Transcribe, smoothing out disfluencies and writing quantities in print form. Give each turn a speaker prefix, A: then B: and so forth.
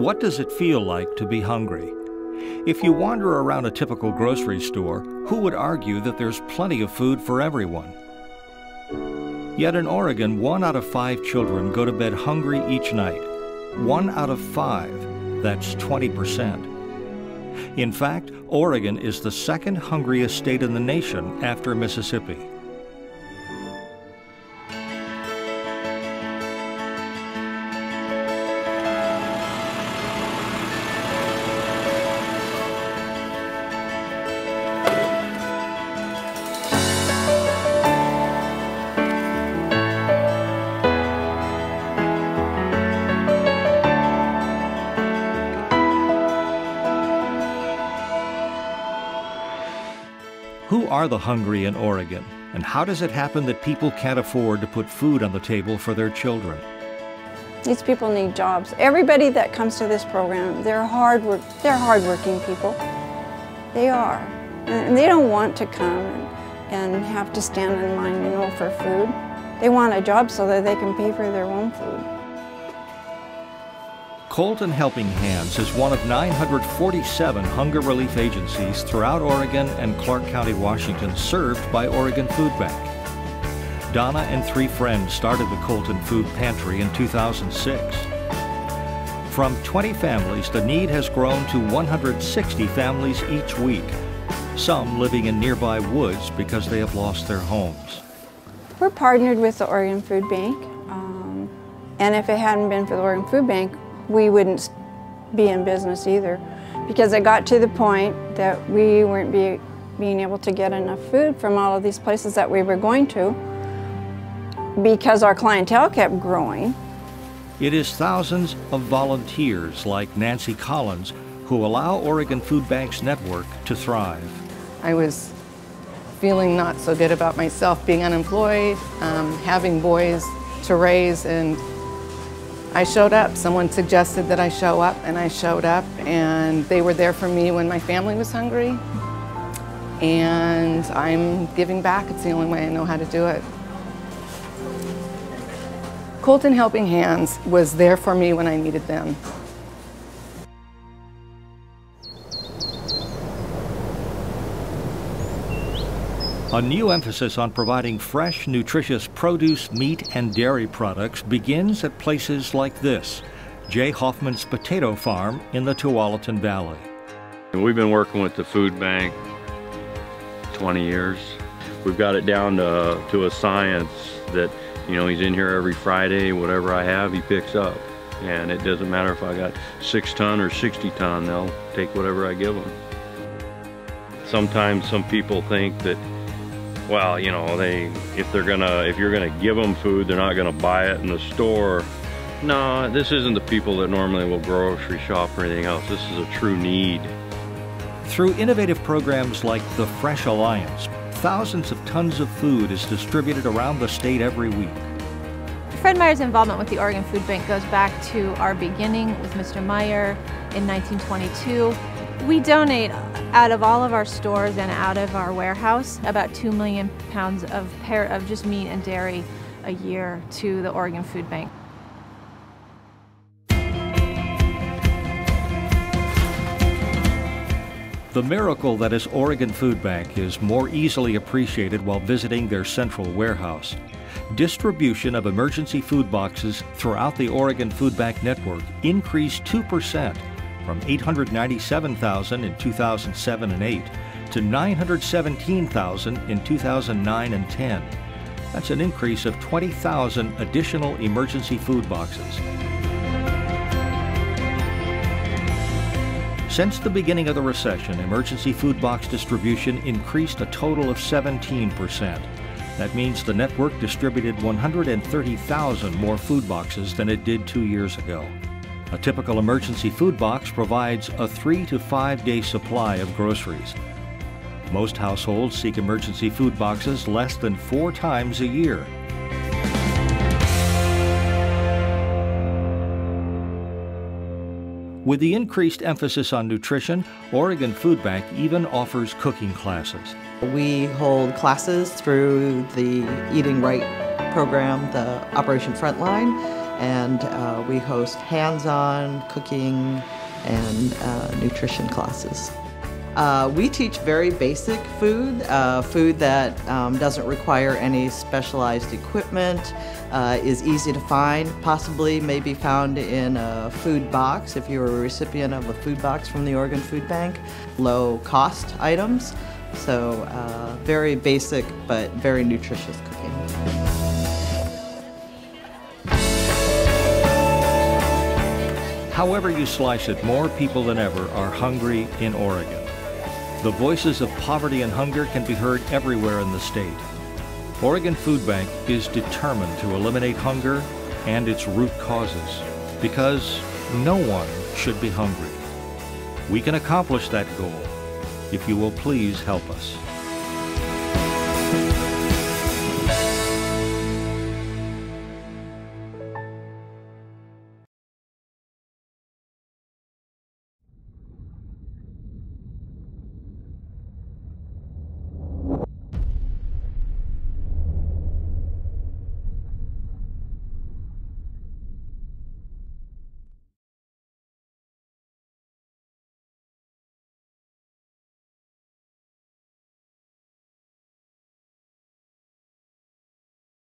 A: What does it feel like to be hungry? If you wander around a typical grocery store, who would argue that there's plenty of food for everyone? Yet in Oregon, 1 out of 5 children go to bed hungry each night. 1 out of 5, that's 20%. In fact, Oregon is the second hungriest state in the nation after Mississippi. Who are the hungry in Oregon, and how does it happen that people can't afford to put food on the table for their children?
B: These people need jobs. Everybody that comes to this program, they're hardworking people. They are. And they don't want to come and have to stand in line, for food. They want a job so that they can pay for their own food.
A: Colton Helping Hands is one of 947 hunger relief agencies throughout Oregon and Clark County, Washington, served by Oregon Food Bank. Donna and 3 friends started the Colton Food Pantry in 2006. From 20 families, the need has grown to 160 families each week, some living in nearby woods because they have lost their homes.
B: We're partnered with the Oregon Food Bank, and if it hadn't been for the Oregon Food Bank, we wouldn't be in business either, because it got to the point that we weren't being able to get enough food from all of these places that we were going to, because our clientele kept growing.
A: It is thousands of volunteers like Nancy Collins who allow Oregon Food Bank's network to thrive.
C: I was feeling not so good about myself, being unemployed, having boys to raise, and I showed up. Someone suggested that I show up, and I showed up, and they were there for me when my family was hungry. And I'm giving back. It's the only way I know how to do it. Colton Helping Hands was there for me when I needed them.
A: A new emphasis on providing fresh, nutritious produce, meat, and dairy products begins at places like this, Jay Hoffman's Potato Farm in the Tualatin Valley.
D: We've been working with the food bank 20 years. We've got it down to a science that, he's in here every Friday. Whatever I have, he picks up. And it doesn't matter if I got 6 ton or 60 ton, they'll take whatever I give them. Sometimes some people think that, well, if you're gonna give them food, they're not gonna buy it in the store. No, this isn't the people that normally will grocery shop or anything else. This is a true need.
A: Through innovative programs like the Fresh Alliance, thousands of tons of food is distributed around the state every week.
E: Fred Meyer's involvement with the Oregon Food Bank goes back to our beginning with Mr. Meyer in 1922. We donate, out of all of our stores and out of our warehouse, about 2 million pounds of just meat and dairy a year to the Oregon Food Bank.
A: The miracle that is Oregon Food Bank is more easily appreciated while visiting their central warehouse. Distribution of emergency food boxes throughout the Oregon Food Bank network increased 2%. From 897,000 in 2007 and 8 to 917,000 in 2009 and 10. That's an increase of 20,000 additional emergency food boxes. Since the beginning of the recession, emergency food box distribution increased a total of 17%. That means the network distributed 130,000 more food boxes than it did 2 years ago. A typical emergency food box provides a 3 to 5 day supply of groceries. Most households seek emergency food boxes less than 4 times a year. With the increased emphasis on nutrition, Oregon Food Bank even offers cooking classes.
F: We hold classes through the Eating Right program, the Operation Frontline, and we host hands-on cooking and nutrition classes. We teach very basic food, food that doesn't require any specialized equipment, is easy to find, possibly may be found in a food box if you're a recipient of a food box from the Oregon Food Bank. Low cost items, so very basic but very nutritious cooking.
A: However you slice it, more people than ever are hungry in Oregon. The voices of poverty and hunger can be heard everywhere in the state. Oregon Food Bank is determined to eliminate hunger and its root causes, because no one should be hungry. We can accomplish that goal if you will please help us.